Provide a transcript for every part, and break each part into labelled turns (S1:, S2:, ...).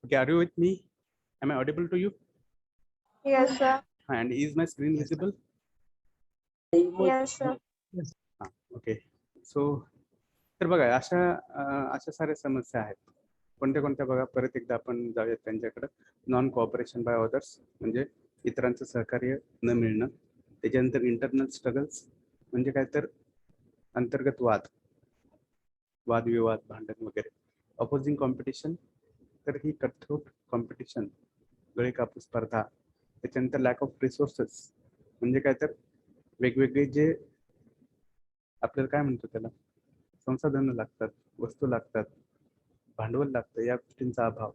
S1: Okay, are you with me? Am I audible to you?
S2: Yes, sir.
S1: And is my screen visible?
S2: Yes, sir.
S1: Okay. So तर बघा अशा साऱ्या समस्या आहेत. कोणत्या कोणत्या बघा, परत एकदा आपण जाऊयात त्यांच्याकडे. नॉन कोऑपरेशन बाय अदर्स म्हणजे इतरांचं सहकार्य न मिळणं. त्याच्यानंतर इंटरनल स्ट्रगल्स म्हणजे काय तर अंतर्गत वादविवाद, भांडण वगैरे. अपोजिंग कॉम्पिटिशन तर ही कटथ्रोट कॉम्पिटिशन, गळे कापूस स्पर्धा. त्याच्यानंतर लॅक ऑफ रिसोर्सेस म्हणजे काय तर वेगवेगळे जे आपल्याला काय म्हणतो त्याला संसाधनं लागतात, वस्तू लागतात, भांडवल लागतं, या गोष्टींचा अभाव.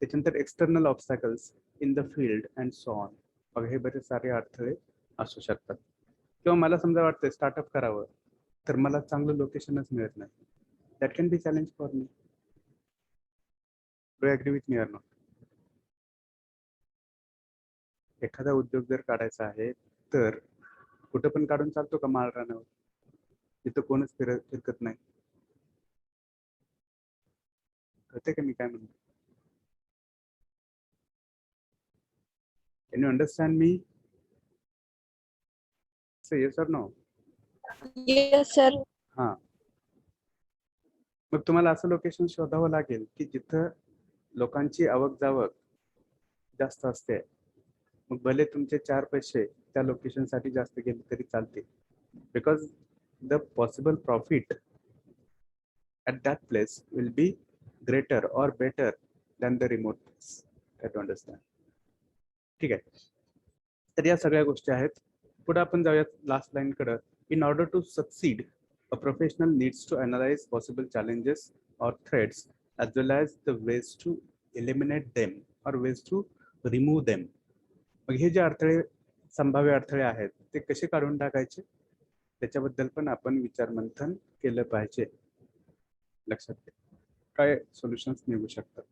S1: त्याच्यानंतर external obstacles in the field and so on. बघा हे बरेच सारे अडथळे असू शकतात. किंवा मला समजा वाटतं स्टार्टअप करावं तर मला चांगलं लोकेशनच मिळत नाही. That can be challenge for me. Do agree with me or not? एखादा उद्योग जर काढायचा आहे तर कुठं पण काढून चालतो का माळ रानावर? तिथं कोणच फिरकत नाही. कळते का मी काय म्हणतो? Can you understand me? Say yes or no?
S2: Yes, sir.
S1: हां. मग तुम्हाला असं लोकेशन शोधावं लागेल की जिथं लोकांची आवक जावक जास्त असते. मग भले तुमचे 4 पैसे त्या लोकेशनसाठी जास्त गेले तरी चालते. Because the possible profit at that place will be greater or better than the remote place. I don't understand. ठीक आहे. तर या सगळ्या गोष्टी आहेत. पुढे आपण जाऊयात लास्ट लाईन कडे. In order to succeed a professional needs to analyse possible challenges और threats as well as the ways to eliminate them or ways to remove them. मग हे जे अडथळे, संभाव्य अडथळे आहेत ते कसे काढून टाकायचे त्याच्याबद्दल पण आपण विचार मंथन केलं पाहिजे. लक्षात घ्या काय सोल्युशन्स निघू शकतात.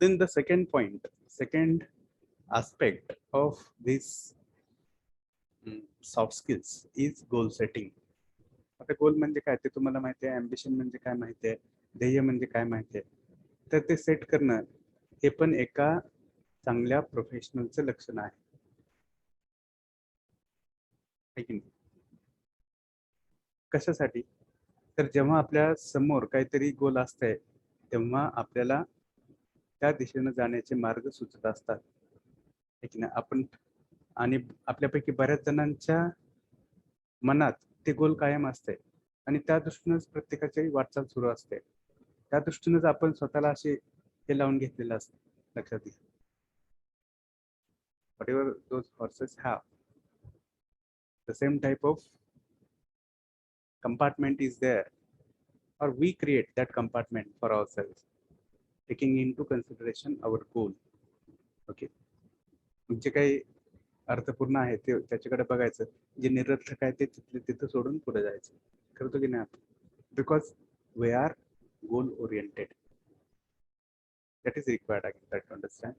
S1: Then the second aspect of this soft skills is goal setting. आता गोल म्हणजे काय ते तुम्हाला माहिती आहे, ॲम्बिशन म्हणजे काय माहिती आहे, ध्येय म्हणजे काय माहिती आहे. तर ते सेट करणं हे पण एका चांगल्या प्रोफेशनलचं लक्षण आहे की नाही? कशासाठी? तर जेव्हा आपल्या समोर काहीतरी गोल असते तेव्हा आपल्याला त्या दिशेने जाण्याचे मार्ग सुचत असतात की नाही. आपण आणि आपल्यापैकी बऱ्याच जणांच्या मनात ते गोल कायम असते आणि त्या दृष्टीनेच प्रत्येकाची वाटचाल सुरू असते. त्या दृष्टीनेच आपण स्वतःला असे हे लावून घेतलेलं असतं. लक्षात घ्या. whatever those horses have, the same type of compartment is there, or we create that compartment for ourselves, taking into consideration our goal. Okay. जे काही अर्थपूर्ण आहे ते त्याच्याकडे बघायचं, जे निरर्थक आहे ते तिथं सोडून पुढे जायचं. करतो की नाही आपण? Because we are goal oriented. That is required, I try to understand.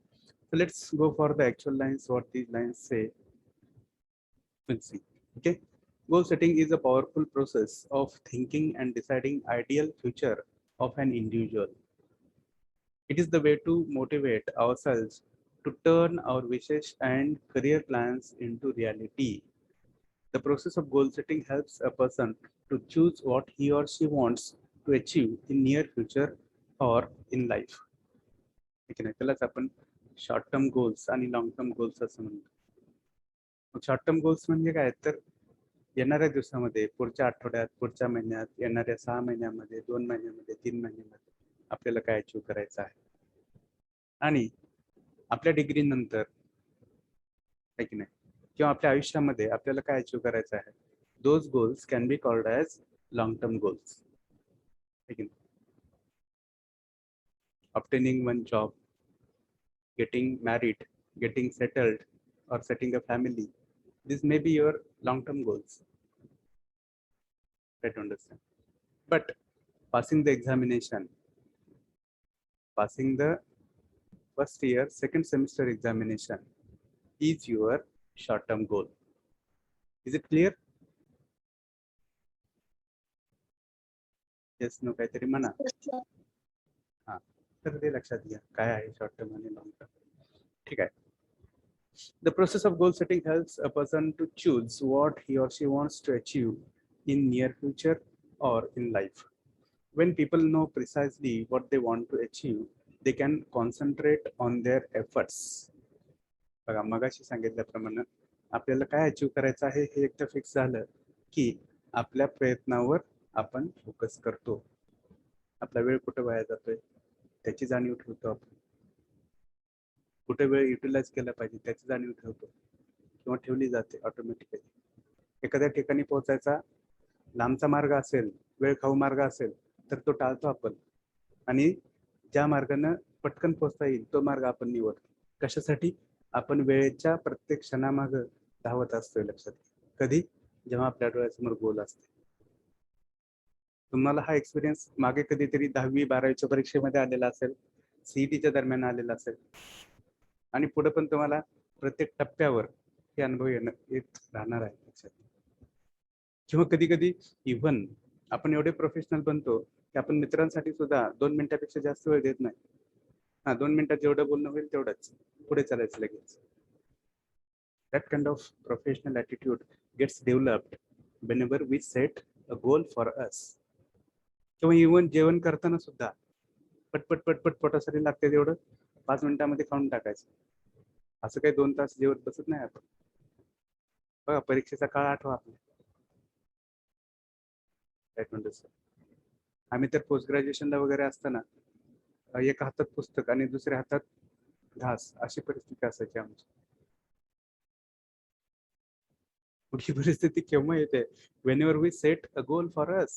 S1: So let's go for the actual lines, what these lines say. We'll see. Okay. Goal setting is a powerful process of thinking and deciding ideal future of an individual. It is the way to motivate ourselves to turn our wishes and career plans into reality. The process of goal setting helps a person to choose what he or she wants to achieve in near future or in life. ठीक आहे. त्यालाच आपण short term goals आणि long term goals असं म्हणतो. Short term goals म्हणजे काय, तर येणाऱ्या दिवसामध्ये, पुढच्या आठवड्यात, पुढच्या महिन्यात, येणाऱ्या 6 महिन्यामध्ये, 2 महिन्यामध्ये, 3 महिन्यामध्ये आपल्याला काय अचीव्ह करायचं आहे. आणि आपल्या डिग्री नंतर आहे की नाही, किंवा आपल्या आयुष्यामध्ये आपल्याला काय अचीव्ह करायचं आहे, those goals can be called as long term goals. आहे की नाही? Obtaining one job, getting married, getting settled, or setting a family. This may be your long-term goals. Try to understand. But passing the examination, passing the first year, second semester examination is your short-term goal. Is it clear? Yes, no, kaitari mana. तर ते लक्षात घ्या काय आहे short term आणि long term. ठीक आहे. The process of goal setting helps a person to choose what he or she wants to achieve in near future or in life. When people know precisely what they want to achieve, they can concentrate on their efforts. बघा मगाशी सांगितल्याप्रमाणे आपल्याला काय achieve करायचं आहे हे एकदा fix झालं की आपल्या प्रयत्नावर आपण फोकस करतो. आपला वेळ कुठे वाया जातोय त्याची जाणीव ठेवतो आपण. कुठे वेळ युटिलाइज केला पाहिजे त्याची जाणीव ठेवतो किंवा ठेवली जाते ऑटोमॅटिकली. एखाद्या ठिकाणी पोहोचायचा लांबचा मार्ग असेल, वेळ खाऊ मार्ग असेल तर तो टाळतो आपण आणि ज्या मार्गाने पटकन पोहोचता येईल तो मार्ग आपण निवडतो. कशासाठी? आपण वेळेच्या प्रत्येक क्षणामागे धावत असतोय. लक्षात. कधी? जेव्हा आपल्या डोळ्यासमोर गोल असते. तुम्हाला हा एक्सपिरियन्स मागे कधीतरी 10वी 12वीच्या परीक्षेमध्ये आलेला असेल, सीईटीच्या दरम्यान आलेला असेल आणि पुढे पण तुम्हाला प्रत्येक टप्प्यावर हे अनुभव येत राहणार आहे. लक्षात. किंवा कधी कधी इव्हन आपण एवढे प्रोफेशनल बनतो की आपण मित्रांसाठी सुद्धा 2 मिनिटापेक्षा जास्त वेळ देत नाही. 2 मिनिटात जेवढं बोलणं होईल तेवढंच पुढे चालायचं लगेच. That kind of professional attitude gets developed whenever we set a goal for us. किंवा इव्हन जेवण करताना सुद्धा पटपट पटपट पोटासाठी लागते तेवढं 5 मिनिटांमध्ये खाऊन टाकायचं. असं काही 2 तास जेवत बसत नाही आपण. बघा परीक्षेचा काळ आठवा आपला. आम्ही तर पोस्ट ग्रॅज्युएशनला वगैरे असताना एका हातात पुस्तक आणि दुसऱ्या हातात घास अशी परिस्थिती असायची आमची. कुठली परिस्थिती केव्हा येते? whenever we set a goal for us.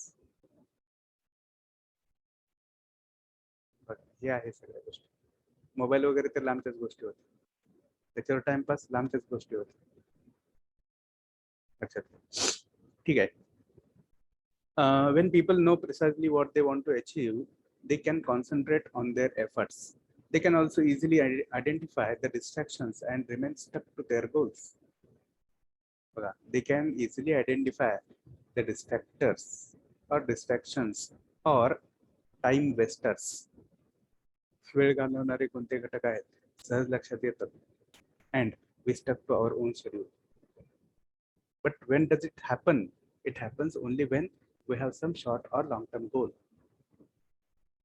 S1: हे आहे सगळ्या गोष्टी. मोबाईल वगैरे तर लांबच्याच गोष्टी होत्या. त्याच्यावर टाइमपास लांबच्याच गोष्टी होत्या. लक्षात. ठीक आहे. When people know precisely what they want to achieve, they can concentrate on their efforts. They can also easily identify the distractions and remain stuck to their goals. They can easily identify the distractors or distractions or time wasters. वेळ घालवणारे कोणते घटक आहेत सहज लक्षात येतात. and we stuck to our own schedule. But when does it happen? It happens only when we have some short or long term goal.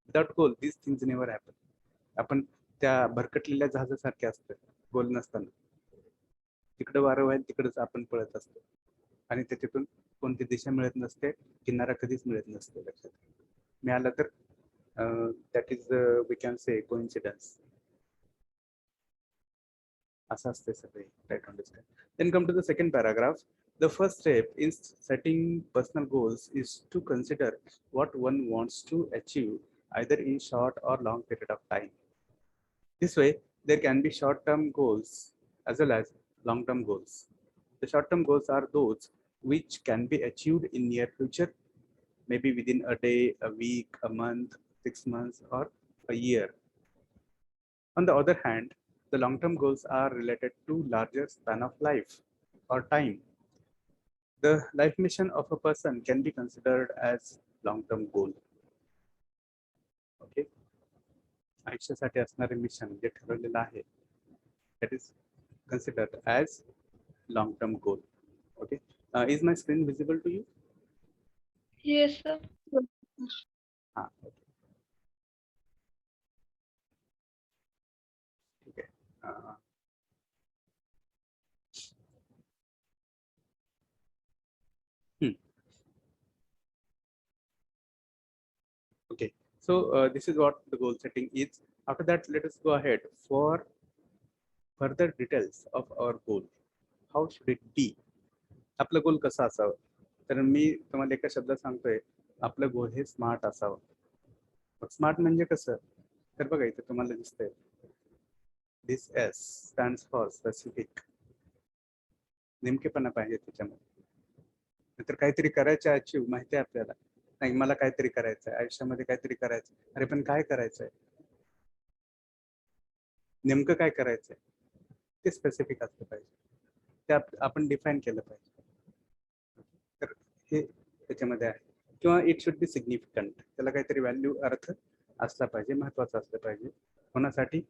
S1: Without goal, these things never happen. आपण त्या भरकटलेल्या जहाजासारखे असतो गोल नसताना. तिकडे वारं व्हायला तिकडेच आपण पळत असतो आणि त्याच्यातून कोणती दिशा मिळत नसते, किनारा कधीच मिळत नसते. लक्षात. मिळाला तर that is we can say coincidence. असं असते सगळे. Right. Understand. Then come to the second paragraph. The first step in setting personal goals is to consider what one wants to achieve either in short or long period of time. This way, there can be short-term goals as well as long-term goals. The short-term goals are those which can be achieved in near future, maybe within a day, a week, a month, 6 months, or a year. On the other hand, the long-term goals are related to larger span of life or time. The life mission of a person can be considered as long-term goal. Okay. आयुष्यासाठी असणारे mission जे ठरवलेलं आहे that is considered as long-term goal. Okay. Is my screen visible to you?
S2: Yes, sir.
S1: Okay. Okay. Okay, so this is what the goal setting is. After that, let us go ahead for further details of our goal. How should it be? आपलं गोल कसं असावं? तर मी तुम्हाला एका शब्दात सांगतोय, आपलं गोल हे स्मार्ट असावं. स्मार्ट म्हणजे कसं? तर बघा इथे तुम्हाला दिसतंय दिस एस स्टँड्स फॉर स्पेसिफिक. नेमकेपणा पाहिजे त्याच्यामध्ये. नंतर काहीतरी करायचं अचीव माहिती आहे आपल्याला. नाही मला काहीतरी करायचंय आयुष्यामध्ये, काहीतरी करायचं. अरे पण काय करायचंय? नेमकं काय करायचंय ते स्पेसिफिक असलं पाहिजे. ते आपण डिफाईन केलं पाहिजे. तर हे त्याच्यामध्ये आहे. किंवा इट शुड बी सिग्निफिकंट. त्याला काहीतरी व्हॅल्यू, अर्थ असला पाहिजे, महत्त्वाचा असलं पाहिजे. कोणासाठी?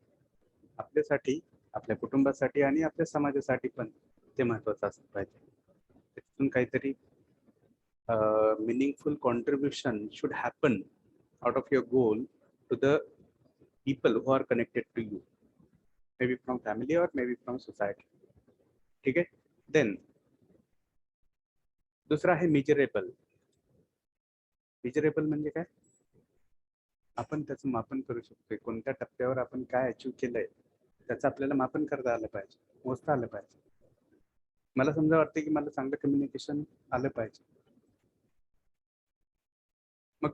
S1: आपल्यासाठी, आपल्या कुटुंबासाठी आणि आपल्या समाजासाठी पण ते महत्त्वाचं असलं पाहिजे. त्यातून काहीतरी meaningful contribution should happen out of your goal to the people who are connected to you, maybe from family or maybe from society. ठीक आहे. देन दुसरा आहे मेजरेबल. मेजरेबल म्हणजे काय? आपण त्याचं मापन करू शकतोय. कोणत्या टप्प्यावर आपण काय अचीव केलंय त्याचं आपल्याला मापन करता आलं पाहिजे, मोजता आलं पाहिजे. मला समजा वाटतं की मला चांगलं कम्युनिकेशन आलं पाहिजे. मग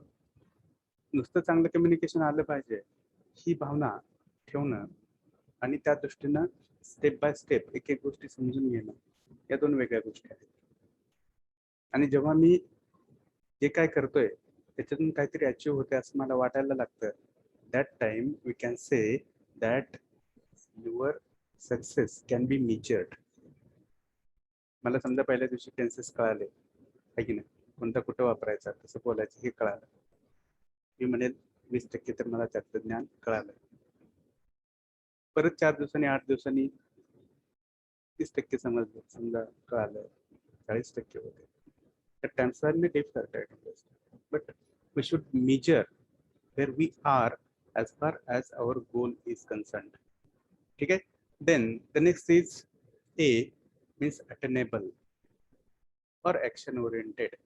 S1: नुसतं चांगलं कम्युनिकेशन आलं पाहिजे ही भावना ठेवणं आणि त्या दृष्टीनं स्टेप बाय स्टेप एक एक गोष्टी समजून घेणं, या दोन वेगळ्या गोष्टी आहेत. आणि जेव्हा मी जे काय करतोय त्याच्यातून काहीतरी अचीव होते असं मला वाटायला लागतं, that time we can say that your success can be measured. मला समजा पहिल्या दिवशी टेन्सेस कळाले आहे की नाही, कोणता कुठं वापरायचा, कसं बोलायचं हे कळालं. मी म्हणेल 20% तर मला त्यातलं ज्ञान कळालं. परत 4 दिवसांनी 8 दिवसांनी 30% समजलं, समजा कळालं, 40% होते. At times we may differ, but we should measure where we are as far as our goal is concerned. ठीक आहे. Then the next is A, means attainable or action oriented.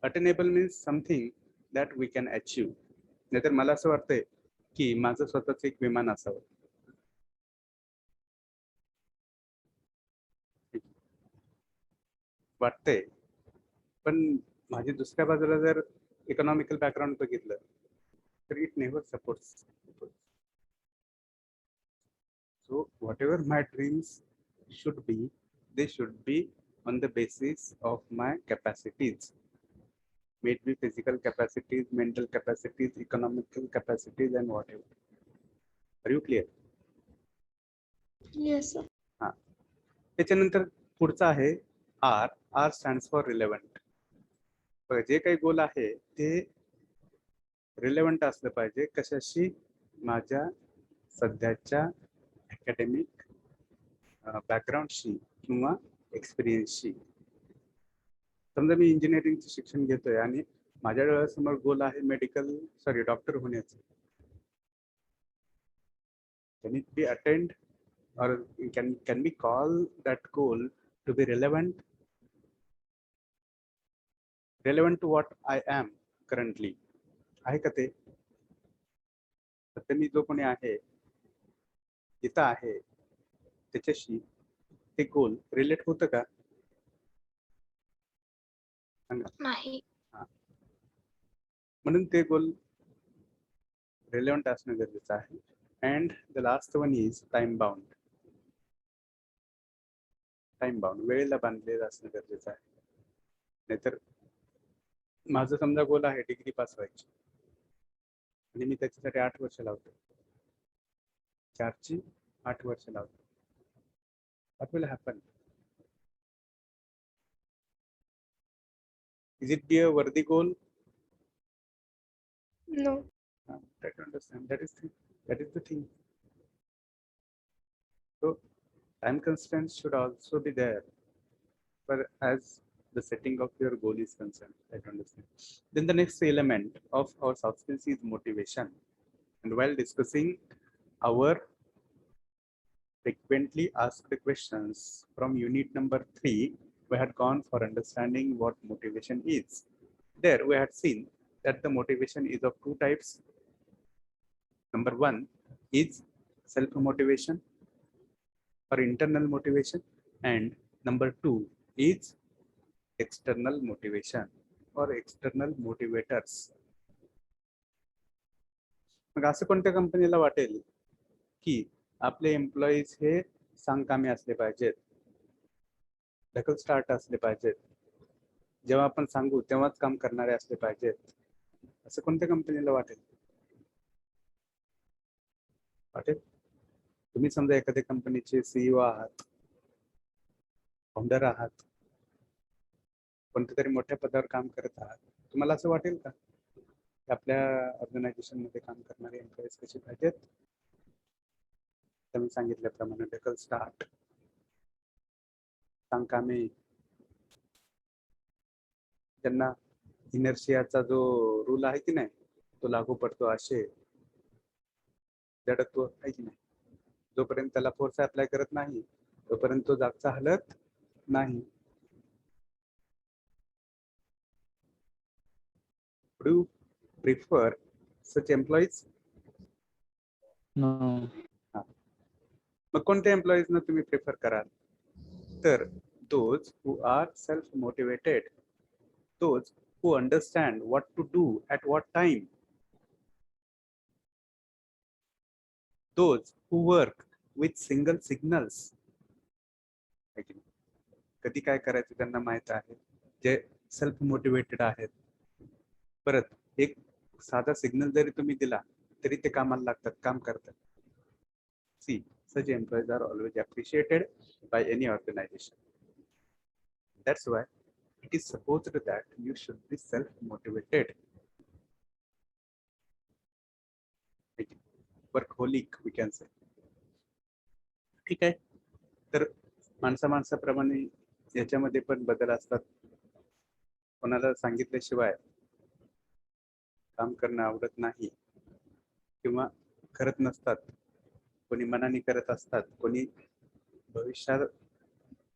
S1: Attainable means something that we can achieve. नाहीतर मला असं वाटतंय की माझं स्वतःच एक विमान असावं. वाटतंय, पण माझी दुसऱ्या बाजूला जर इकॉनॉमिकल बॅकग्राऊंड बघितलं तर it never supports. So what ever my dreams should be, they should be on the basis of my capacities, may it be physical capacities, mental capacities, economical capacities and whatever. Are you clear?
S2: Yes, sir.
S1: हा. त्याच्यानंतर पुढचा आहे R. R stands for relevant. जे काही गोल आहे ते relevant असलं पाहिजे. कशाशी? माझ्या सध्याच्या अकॅडमिक बॅकग्राऊंडशी किंवा एक्सपिरियन्सशी. समजा मी इंजिनिअरिंगचं शिक्षण घेतोय आणि माझ्या डोळ्यासमोर गोल आहे डॉक्टर होण्याचं. Can it be attained or can we call that goal to be relevant? Relevant to what I am currently. आहे का ते? तर मी जो कोणी आहे, जिथं आहे त्याच्याशी ते गोल रिलेट होतं का?
S2: नाही.
S1: म्हणून ते गोल रिलेव्हंट असणं गरजेचं आहे. And the last one is time bound. Time bound, वेळेला बांधलेलं असणं गरजेचं आहे. नाहीतर माझं समजा गोल आहे डिग्री पास व्हायची आणि मी त्याच्यासाठी 8 वर्ष लावतो, 4ची 8 वर्ष लावतो. What will happen? Is it be a worthy goal?
S2: No.
S1: Try to understand. That is the thing. So time constraints should also be there, but as the setting of your goal is concerned, I understand. Then the next element of our soft skills is motivation. And while discussing our frequently asked questions from unit number 3, we had gone for understanding what motivation is. There we had seen that the motivation is of two types. Number 1 is self-motivation or internal motivation, and number 2 is external motivation or external motivators. मग असं कोणत्या कंपनीला वाटेल की आपले employees हे सांगकामी असले पाहिजेत, ढकल स्टार्ट असले पाहिजेत, जेव्हा आपण सांगू तेव्हाच काम करणारे असले पाहिजेत, असं कोणत्या कंपनीला वाटेल? तुम्ही समजा एखाद्या कंपनीचे सीईओ आहात, फाउंडर आहात, कोणत्या तरी मोठ्या पदावर काम करत आहात, तुम्हाला असं वाटेल का आपल्या ऑर्गनायझेशन मध्ये काम करणारे एम्प्लॉईज कसे पाहिजेत? तर मी सांगितल्याप्रमाणे ढकल स्टार्ट, सांग कामे, त्यांना इनर्शियाचा जो रूल आहे की नाही तो लागू पडतो, असे जडत्व आहे की नाही. जोपर्यंत त्याला फोर्स अप्लाय करत नाही तोपर्यंत तो जागचा हलत नाही. Do you prefer such employees?
S3: No.
S1: मग कोणत्या एम्प्लॉईजना तुम्ही प्रिफर कराल? तर those who are self motivated, those who understand what to do at what time, those who work with single signals. कधी काय करायचं त्यांना माहित आहे, जे सेल्फ मोटिवेटेड आहेत. परत एक साधा सिग्नल जरी तुम्ही दिला तरी ते कामाला लागतात, काम करतात. See, such employees are always appreciated by any organization. That's why it is supposed that you should be self-motivated. Workaholic we can say. ठीक आहे. तर माणसाप्रमाणे याच्यामध्ये पण बदल असतात. कोणाला सांगितल्याशिवाय काम करणं आवडत नाही किंवा करत नसतात, कोणी मनाने करत असतात, कोणी भविष्यात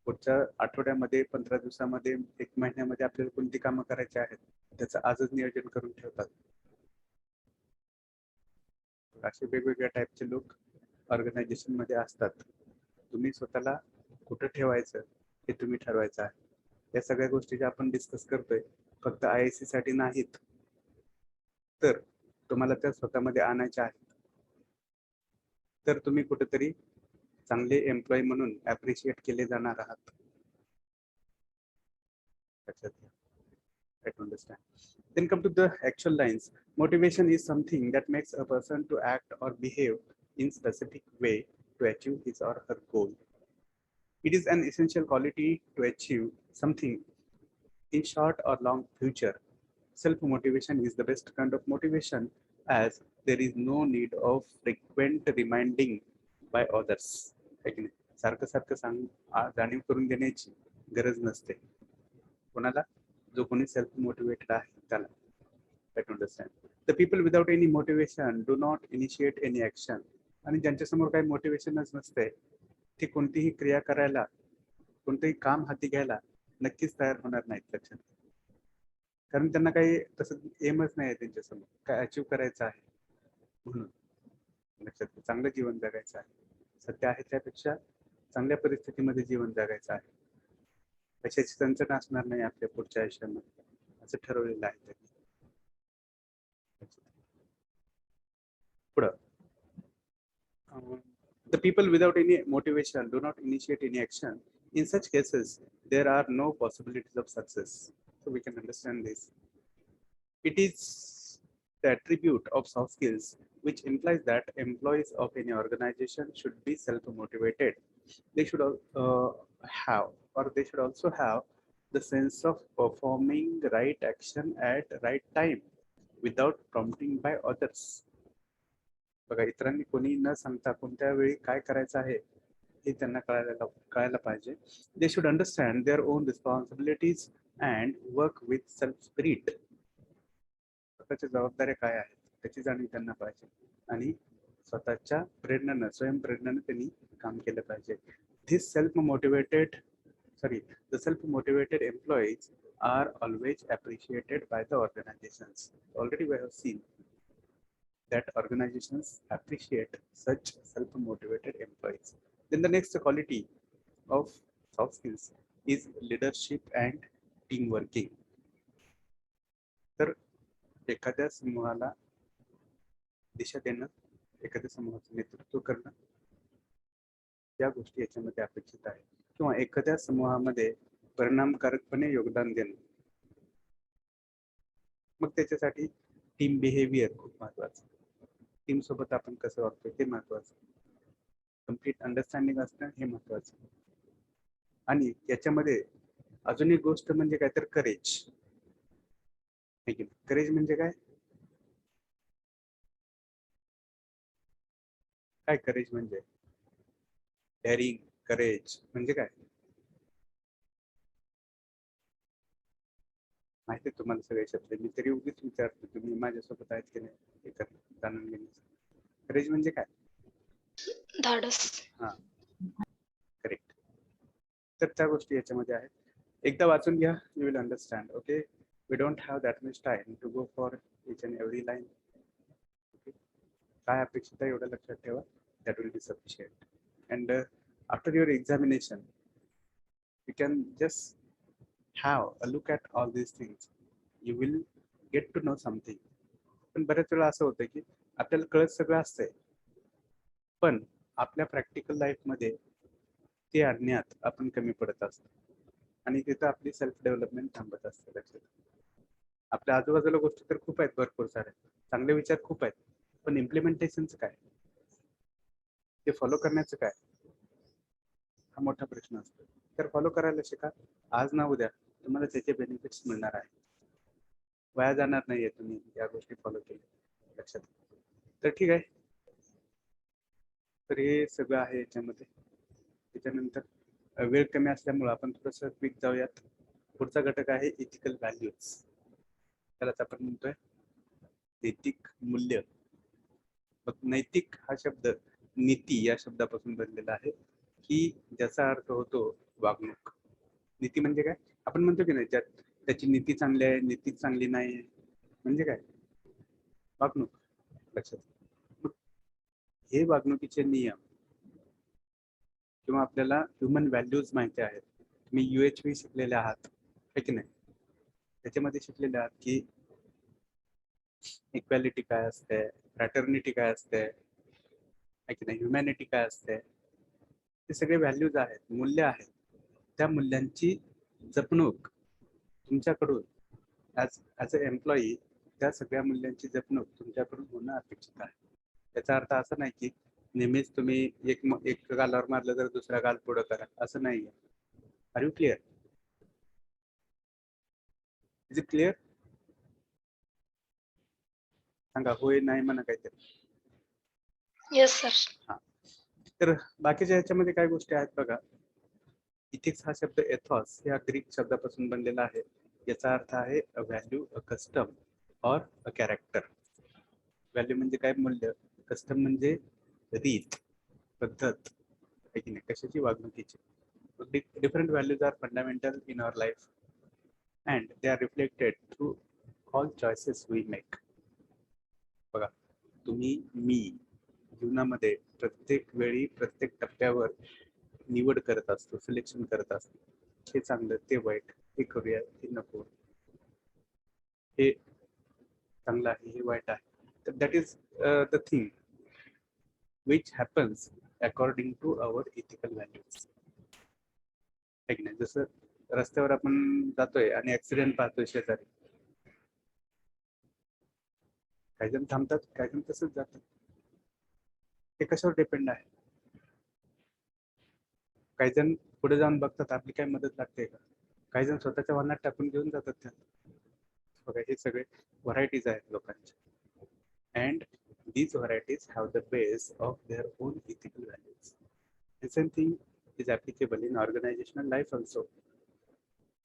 S1: पुढच्या आठवड्यामध्ये, 15 दिवसामध्ये, 1 महिन्यामध्ये आपल्याला कोणती कामं करायची आहेत त्याचं आजच नियोजन करून ठेवतात. असे वेगवेगळ्या टाईपचे लोक ऑर्गनायझेशन मध्ये असतात. तुम्ही स्वतःला कुठं ठेवायचं हे तुम्ही ठरवायचं आहे. या सगळ्या गोष्टी ज्या आपण डिस्कस करतोय फक्त IIC साठी नाहीत, तर तुम्हाला त्या स्वतःमध्ये आणायच्या आहेत. तर तुम्ही कुठेतरी चांगले एम्प्लॉई म्हणून ॲप्रिशिएट केले जाणार आहात. लक्षात घ्या. I don't understand. Then come to the actual lines. Motivation is something that makes a person to act or behave in specific way to achieve his or her goal. It is an essential quality to achieve something in short or long future. Self-motivation is the best kind of motivation as there is no need of frequent reminding by others. सारखं सारखं जाणीव करून देण्याची गरज नसते कोणाला, जो कोणी सेल्फ मोटिवेटेड आहे त्याला. I don't understand. The people without any motivation do not initiate any action. आणि ज्यांच्या समोर काही मोटिवेशनच नसते ते कोणतीही क्रिया करायला, कोणतेही काम हाती घ्यायला नक्कीच तयार होणार नाहीत. लक्षात, कारण त्यांना काही तसं एमच नाही आहे त्यांच्यासमोर काय अचीव करायचं आहे म्हणून. लक्षात, चांगलं जीवन जगायचं आहे, सध्या आहे त्यापेक्षा चांगल्या परिस्थितीमध्ये जीवन जगायचं आहे, कशाची चणचण असणार नाही आपल्या पुढच्या आयुष्यामध्ये, असं ठरवलेलं आहे त्यांनी. पुढं, the people without any motivation do not initiate any action. In such cases, there are no possibilities of success. So we can understand this. It is the attribute of soft skills which implies that employees of any organization should be self-motivated. They should have, or they should also have, the sense of performing the right action at right time without prompting by others. बघा, इतरांनी कोणी न सांगता कोणत्या वेळी काय करायचं आहे हे त्यांना कळायला पाहिजे. They should understand their own responsibilities and work with self spirit. स्वतःच्या जबाबदाऱ्या काय आहेत त्याची जाणीव त्यांना पाहिजे आणि स्वतःच्या प्रेरणेनं, स्वयंप्रेरणेनं त्यांनी काम केलं पाहिजे. This self motivated employees are always appreciated by the organizations. Already we have seen that organizations appreciate such self-motivated employees. Then the next quality of soft skills is leadership and team working. तर एखाद्या समूहाला दिशा देणं, एखाद्या समूहाचं नेतृत्व करणं, या गोष्टी याच्यामध्ये अपेक्षित आहे. किंवा एखाद्या समूहामध्ये परिणामकारकपणे योगदान देणं. मग त्याच्यासाठी टीम बिहेवियर खूप महत्वाचं, टीम सोबत आपण कसं वागतोय हे महत्वाचं, कम्प्लीट अंडरस्टँडिंग असणं हे महत्वाचं. आणि याच्यामध्ये अजून एक गोष्ट म्हणजे काय तर करेज. करेज म्हणजे काय, काय करेज म्हणजे? डेअरिंग, करेज म्हणजे काय? माहिती आहे तुम्हाला सगळे शब्द, मी तरी उगीच विचारतो, तुम्ही माझ्यासोबत आहेत की नाही हे जाणून घेण्याचं. करेज म्हणजे काय?
S2: धाडस.
S1: हा, करेक्ट. तर त्या गोष्टी याच्यामध्ये आहेत. एकदा वाचून घ्या, you will understand. Okay, we don't have that much time to go for each and every line. Okay, काय अपेक्षित आहे एवढं लक्षात ठेवा, that will be sufficient. And after your examination you can just have a look at all these things. You will get to know something. पण बऱ्याच वेळा असं होतं की आपल्याला कळत सगळं असतंय, पण आपल्या प्रॅक्टिकल लाईफमध्ये ते आणण्यात आपण कमी पडत असतो आणि तिथं आपली सेल्फ डेव्हलपमेंट थांबत असते. लक्षात, आपल्या आजूबाजूला गोष्टी तर खूप आहेत, भरपूर साऱ्या चांगले विचार खूप आहेत, पण इम्प्लिमेंटेशनचं काय, ते फॉलो करण्याचं काय, हा मोठा प्रश्न असतो. तर फॉलो करायला शिका. आज ना उद्या तुम्हाला त्याचे बेनिफिट्स मिळणार आहे, वाया जाणार नाहीये तुम्ही या गोष्टी फॉलो केल्या. लक्षात. तर ठीक आहे, तर हे सगळं आहे याच्यामध्ये. त्याच्यानंतर वेळ कमी असल्यामुळं आपण थोडंसं क्विक जाऊयात. पुढचा घटक आहे इथिकल व्हॅल्यूज. त्यालाच आपण म्हणतोय नैतिक मूल्य. नैतिक हा शब्द नीती या शब्दापासून बनलेला आहे, की ज्याचा अर्थ होतो वागणूक. नीती म्हणजे काय? आपण म्हणतो की नाही, त्याची नीती चांगली आहे, नीती चांगली नाही, म्हणजे काय? वागणूक. लक्षात. हे वागणुकीचे नियम किंवा आपल्याला ह्युमन व्हॅल्यूज माहिती आहेत. तुम्ही UHV शिकलेले आहात, है की नाही? त्याच्यामध्ये शिकलेले आहात की इक्वॅलिटी काय असते, फ्रॅटर्निटी काय असते, है की नाही, ह्युमॅनिटी काय असते. हे सगळे व्हॅल्यूज आहेत, मूल्य आहेत. त्या मूल्यांची जपणूक तुमच्याकडून ॲज अ एम्प्लॉई, त्या सगळ्या मूल्यांची जपणूक तुमच्याकडून होणं अपेक्षित आहे. याचा अर्थ असा नाही की नेहमीच तुम्ही एक गालावर मारलं तर दुसरा गाल पुढं करा, असं नाही आहे. Are you clear? Is it clear? सांगा, होय नाही म्हणा काहीतरी.
S2: Yes sir.
S1: हा, तर बाकीच्या ह्याच्यामध्ये काय गोष्टी आहेत बघा. इथिक्स हा शब्द एथॉस या ग्रीक शब्दापासून बनलेला आहे. याचा अर्थ आहे अ व्हॅल्यू, अ कस्टम और अ कॅरेक्टर. व्हॅल्यू म्हणजे काय? मूल्य. कस्टम म्हणजे रीत, पद्धत, आहे की नाही, कशाची? वागणुकीची. Different values are fundamental in our life and they are reflected through all choices we make. बघा, तुम्ही, मी जीवनामध्ये प्रत्येक वेळी, प्रत्येक टप्प्यावर निवड करत असतो, सिलेक्शन करत असतो. हे चांगलं, ते वाईट, हे करूया, हे नको, हे चांगलं आहे, हे वाईट आहे. तर that is the thing which happens according to our ethical values. है की नाही? जसं रस्त्यावर आपण जातोय आणि ऍक्सिडेंट पाहतोय शेजारी, काही जण थांबतात, काही जण तसंच जातात. हे कशावर डिपेंड आहे? काही जण पुढे जाऊन बघतात आपली काय मदत लागते का, काही जण स्वतःच्या वाहनात टाकून घेऊन जातात त्या. बघा, हे सगळे व्हरायटीज आहेत लोकांच्या. And these varieties have the base of their own ethical values. The same thing is applicable in organizational life also.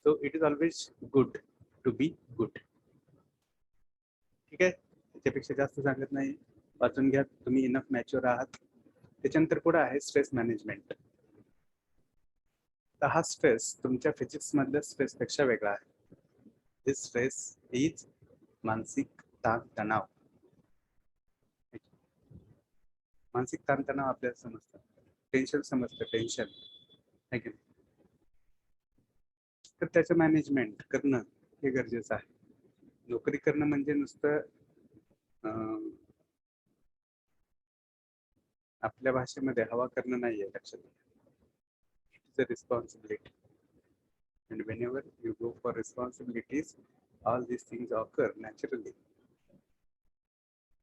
S1: So it is always good to be good. ठीक आहे, त्याच्यापेक्षा जास्त सांगत नाही, वाचून घ्या, तुम्ही इनफ मॅच्युअर आहात. त्याच्यानंतर पुढे आहे स्ट्रेस मॅनेजमेंट. तर हा स्ट्रेस तुमच्या फिजिक्स मधल्या स्ट्रेसपेक्षा वेगळा आहे. दिस स्ट्रेस इज मानसिक ताणतणाव. मानसिक ताणतणाव आपल्याला समजतं, टेन्शन समजतं, टेन्शन, है की नाही? तर त्याचं मॅनेजमेंट करणं हे गरजेचं आहे. नोकरी करणं म्हणजे नुसतं आपल्या भाषेमध्ये हवा करणं नाहीये. लक्षात घ्या, it is a responsibility. And whenever you go for responsibilities, all these things occur naturally.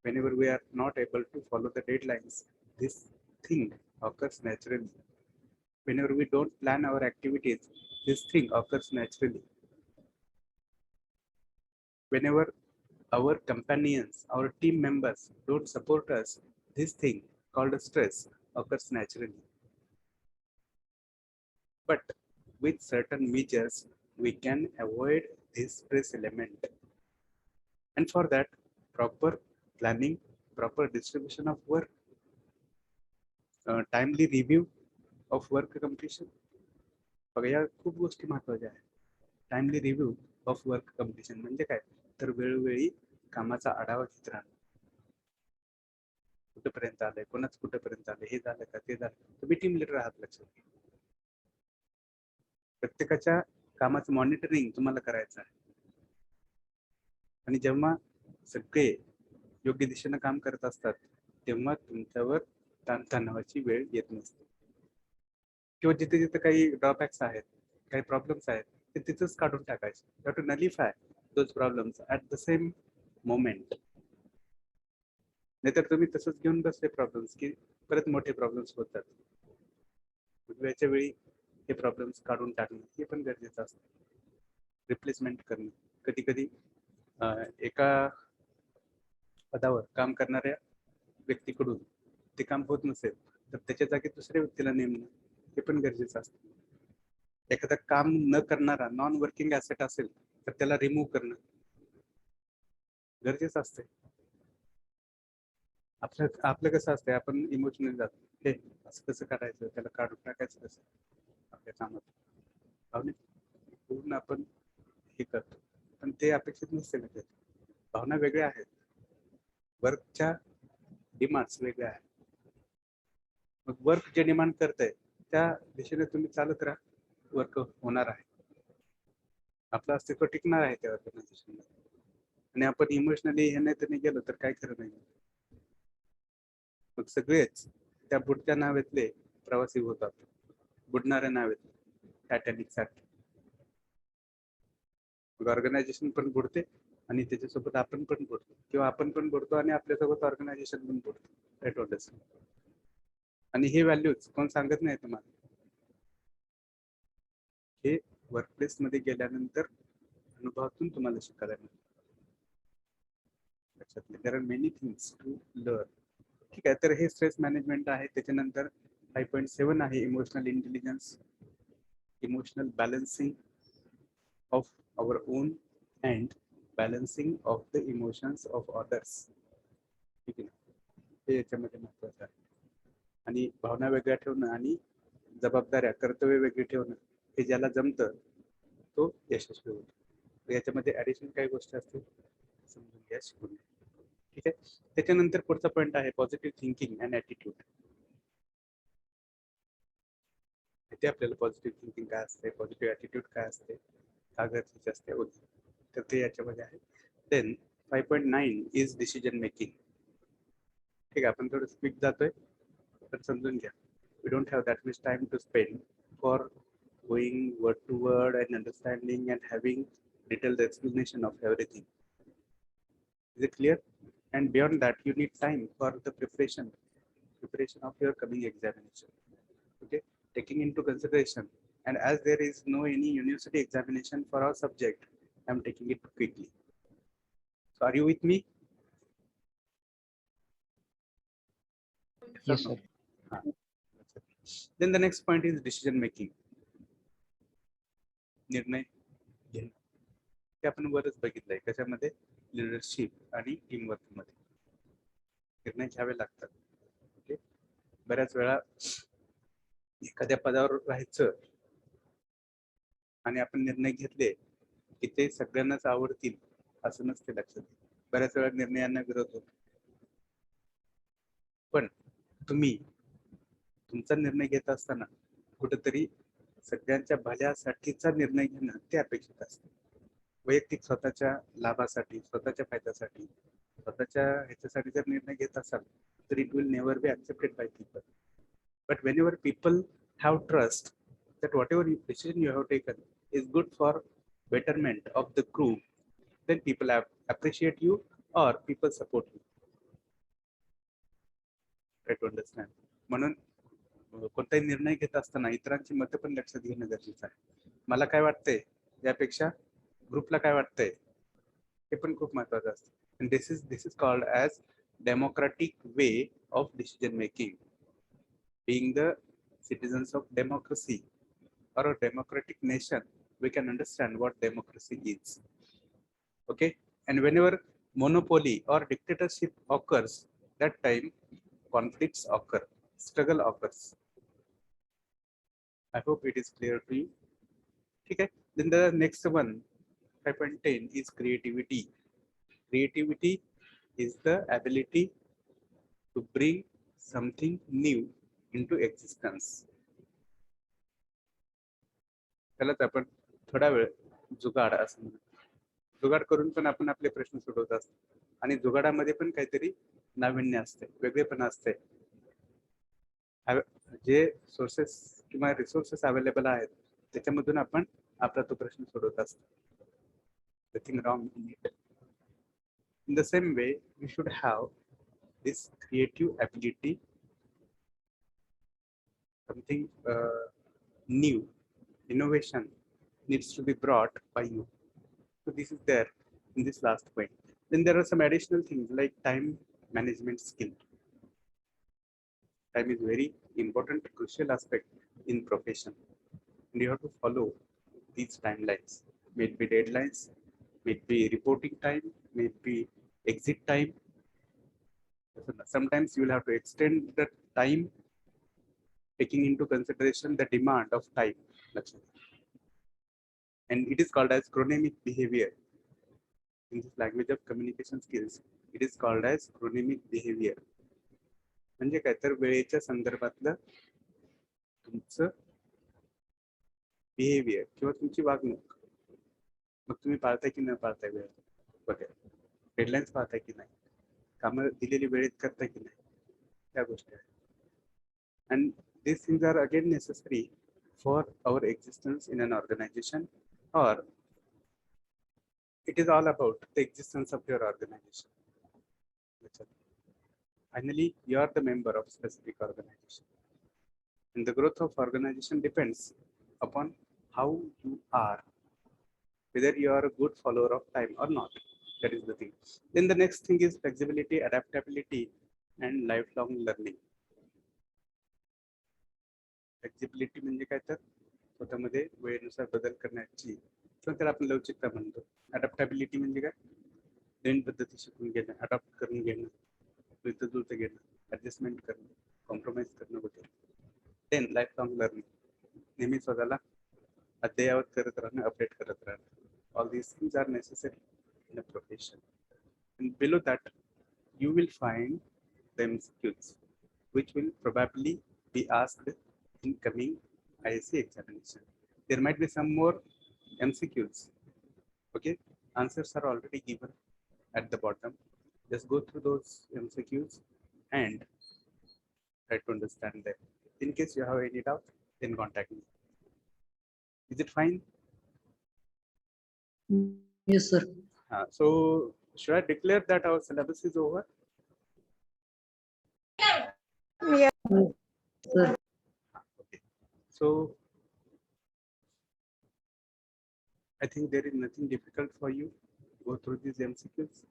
S1: Whenever we are not able to follow the deadlines, this thing occurs naturally. Whenever we don't plan our activities, this thing occurs naturally. Whenever our companions, our team members don't support us, this thing called stress occurs naturally. But with certain measures, we can avoid this stress element. And for that, proper planning, proper distribution of work, timely review of work completion. बघा या खूप गोष्टी महत्वाच्या आहेत. Timely review of work completion म्हणजे काय, तर वेळोवेळी कामाचा आढावा घेत राहणं. कुठेपर्यंत आलंय, कोणाच कुठेपर्यंत आलंय, हे झालं का ते झालं. तुम्ही टीम लीडर आहात, लक्षात घ्या. प्रत्येकाच्या कामाचं मॉनिटरिंग तुम्हाला करायचं आहे. आणि जेव्हा सगळे योग्य दिशेनं काम करत असतात तेव्हा तुमच्यावर ताणतणावाची वेळ येत नसते. किंवा जिथे जिथे काही ड्रॉबॅक्स आहेत, काही प्रॉब्लेम्स आहेत, ते तिथंच काढून टाकायचे. You have to nullify those problems at the same moment. नाहीतर तुम्ही तसंच घेऊन बसले प्रॉब्लेम्स की परत मोठे प्रॉब्लेम्स होतात. वेळच्या वेळी हे प्रॉब्लेम्स काढून टाकणं हे पण गरजेचं असतं. रिप्लेसमेंट करणं. कधी कधी एका पदावर काम करणाऱ्या व्यक्तीकडून ते काम होत नसेल तर त्याच्या जागी दुसऱ्या व्यक्तीला नेमणं हे पण गरजेचं असतं. एखादा काम न करणारा नॉन वर्किंग ऍसेट असेल तर त्याला रिमूव्ह करणं गरजेचं असतं. आपलं कसं असतंय, आपण इमोशनल जातो, हे असं कसं करायचं, त्याला काढून टाकायचं कसं, आपल्या कामात भावनिक पूर्ण आपण हे करतो. पण ते अपेक्षित नसते ना. भावना वेगळ्या आहेत, वर्कच्या डिमांड्स वेगळ्या आहेत. मग वर्क जे डिमांड करतंय त्या दिशेने तुम्ही चालत राहा, वर्क होणार आहे. आपलं अस्तित्व टिकणार आहे त्या ऑर्गनायझेशनला. आणि आपण इमोशनली हे नाही तर नाही गेलो तर काय खरं नाही. मग सगळेच त्या बुडत्या नावेतले प्रवासी होतात, बुडणाऱ्या नावेत टायटॅनिक सारखे. मग ऑर्गनायझेशन पण बुडते आणि त्याच्यासोबत आपण पण बुडतो, किंवा आपण पण बुडतो आणि आपल्यासोबत ऑर्गनायझेशन पण बुडतो. Right orders. आणि हे व्हॅल्यूज कोण सांगत नाही तुम्हाला, हे वर्कप्लेस मध्ये गेल्यानंतर अनुभवातून तुम्हाला शिकायला मिळतं. लक्षात, there are many things to learn. ठीक आहे, तर हे स्ट्रेस मॅनेजमेंट आहे. त्याच्यानंतर 5.7 आहे emotional intelligence, emotional balancing of our own and balancing of the emotions of others. ठीक आहे, हे याच्यामध्ये महत्वाचं आहे. आणि भावना वेगळ्या ठेवणं आणि जबाबदाऱ्या, कर्तव्य वेगळी ठेवणं, हे ज्याला जमतं तो यशस्वी होतो. याच्यामध्ये ऍडिशनल काही गोष्टी असतील समजून घ्या, शिकून घ्या. ठीक आहे. त्याच्यानंतर पुढचा पॉईंट आहे पॉझिटिव्ह थिंकिंग अँड ॲटिट्यूड. ते आपल्याला पॉझिटिव्ह थिंकिंग काय असते, पॉझिटिव्ह ॲटिट्यूड काय असते, का गरजेचे असते, तर ते याच्यामध्ये आहे. Then 5.9 is decision making. ठीक आहे, आपण थोडं स्पीड जातोय पण समजून घ्या. We don't have that much time to spend for going word to word and understanding and having detailed explanation of everything. Is it clear? And beyond that, you need time for the preparation of your coming examination. Okay, taking into consideration, and as there is no any university examination for our subject, I am taking it quickly. So are you with me?
S3: Yes, sir.
S1: Then the next point is decision making. निर्णय घेणं. ते आपण वरच बघितलंय, कशामध्ये, leadership आणि teamwork मध्ये निर्णय घ्यावे लागतात. ओके, बऱ्याच वेळा एखाद्या पदावर राहायचं आणि आपण निर्णय घेतले की ते सगळ्यांनाच आवडतील असं नसते. लक्षात, बऱ्याच वेळा निर्णयांना विरोध होतो. पण तुम्ही तुमचा निर्णय घेत असताना कुठेतरी सगळ्यांच्या भल्यासाठीचा निर्णय घेणं ते अपेक्षित असते. वैयक्तिक स्वतःच्या लाभासाठी, स्वतःच्या फायद्यासाठी, स्वतःच्या ह्याच्यासाठी जर निर्णय घेत असाल तर it will never B accepted by people. But Wien ever people have trust that whatever decision you have taken is good for betterment of the group, then people appreciate you or people support you. Try to understand. म्हणून कोणताही निर्णय घेत असताना इतरांची मतं पण लक्षात घेणं गरजेचं आहे. मला काय वाटतंय यापेक्षा ग्रुपला काय वाटतंय हे पण खूप महत्वाचं असतं. This is called as democratic way of decision making. Being the citizens of democracy or a democratic nation, we can understand what democracy is. Okay, and whenever monopoly or dictatorship occurs, that time conflicts occur, struggle occurs. I hope it is clear to you. Okay, then the next one, 5.10 is creativity. Creativity is the ability to bring something new into existence. त्यालाच आपण थोडा वेळ जुगाड असं म्हणतो. जुगाड करून पण आपण आपले प्रश्न सोडवत असतो आणि जुगाडामध्ये पण काहीतरी नाविन्य असते, वेगळेपणा असते. जे सोर्सेस किंवा रिसोर्सेस अवेलेबल आहेत त्याच्यामधून आपण आपला तो प्रश्न सोडवत असतो. Nothing wrong in it. In the same way, we should have this creative ability, something new, innovation needs to be brought by you. So this is there in this last point. Then there are some additional things like time management skill. Time is very important, crucial aspect in profession, and you have to follow these timelines. May it be deadlines, may it be reporting time, may it be exit time. Sometimes you will have to extend the time taking into consideration the demand of time. And it is called as chronemic behavior. In this language of communication skills, it is called as chronemic behavior. म्हणजे काय तर वेळेच्या संदर्भातलं तुमचं behaviour किंवा तुमची वागणूक, मग तुम्ही पाळताय की न पाळताय वेळ वगैरे, डेडलाईन्स पाळताय की नाही, कामं दिलेली वेळेत करताय की नाही, त्या गोष्टी आहेत. And these things are again necessary for our existence in an organization, or it is all about the existence of your organization. Finally, you are the member of specific organization, and the growth of organization depends upon how you are, whether you are a good follower of time or not. That is the thing. Then the next thing is flexibility, adaptability, and lifelong learning. Flexibility म्हणजे काय तर स्वतःमध्ये वेळेनुसार बदल करण्याची किंवा त्याला आपण लवचिकता म्हणतो. अडॅप्टॅबिलिटी म्हणजे काय, नवीन पद्धती शिकून घेणं, अडॉप्ट करून घेणं, जुळतं जुळतं घेणं, ॲडजस्टमेंट करणं, कॉम्प्रोमाइज करणं वगैरे. देन लाईफ लॉंग लर्निंग, नेहमी स्वतःला अद्ययावत करत राहणं, अपडेट करत राहणं. All these things are necessary in a profession. And below that, you will find the MCQs, which will probably be asked in coming ISC examination. There might be some more MCQs. Okay, answers are already given at the bottom. Just go through those MCQs and try to understand them. In case you have any doubt, then contact me. Is it fine?
S3: Yes, sir.
S1: So should I declare that our syllabus is over?
S3: Sir.
S1: Okay. So I think there is nothing difficult for you to go through these MCQs.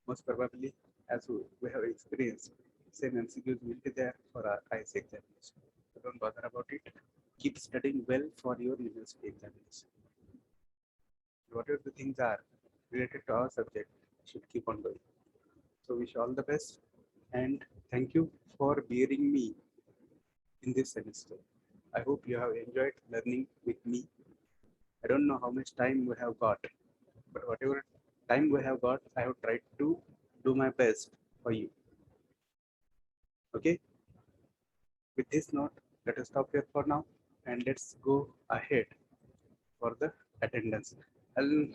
S1: Most probably, as we have experienced, same MCQs will be there for our ISC examination. So don't bother about it. Keep studying well for your university examination. Whatever the things are related to our subject, should keep on going. So wish you all the best, and thank you for bearing me in this semester. I hope you have enjoyed learning with me. I don't know how much time we have got, but whatever time we have got, I have tried to do my best for you. Okay. With this note, let us stop here for now, and let's go ahead for the attendance. I'll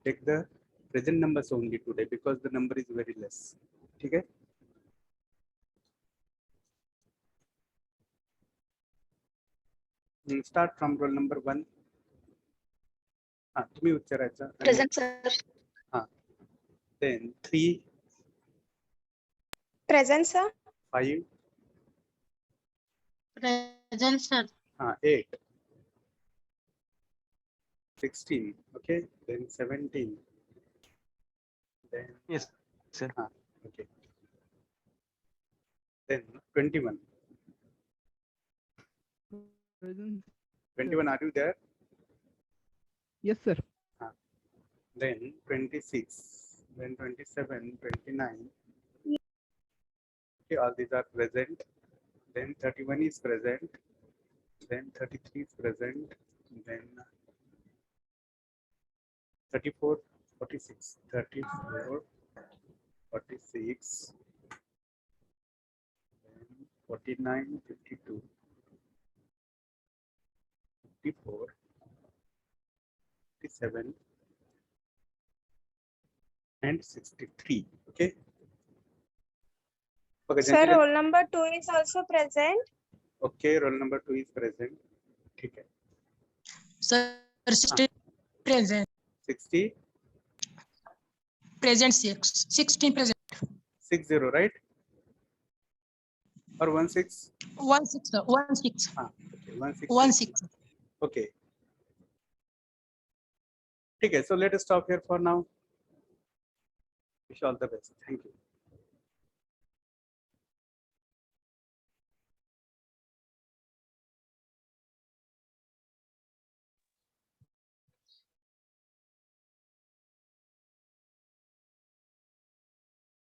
S1: take the present numbers only today because the number is very less. Okay. We'll start from roll number 1. तुम्ही उच्चारायचा.
S2: Present, sir.
S1: Then 3.
S4: Present, sir.
S1: 5.
S5: Present, sir.
S1: 8. 16. Okay. Then 17. Then
S6: Yes, sir.
S1: Okay. Then 21.
S3: Present.
S1: 21, are you there?
S3: Yes, sir.
S1: Then 26, then 27, 29. Okay, all these are present. Then 31 is present. Then 33 is present. Then 34, 46, 34, 46, then 49, 52, 54, 57, and 63. Okay. Okay,
S2: Sir,
S1: Janjali-
S2: roll number 2 is also present.
S1: okay, roll number 2 is present. ठीक है.
S4: Sir, 16 present.
S1: 60,
S4: Present 6. 16 present.
S1: 60, right? Or 16?
S4: 16. Sir. 16.
S1: Okay, 16.
S4: 16.
S1: Okay. Okay, so let us stop here for now. Wish you all the best. Thank you.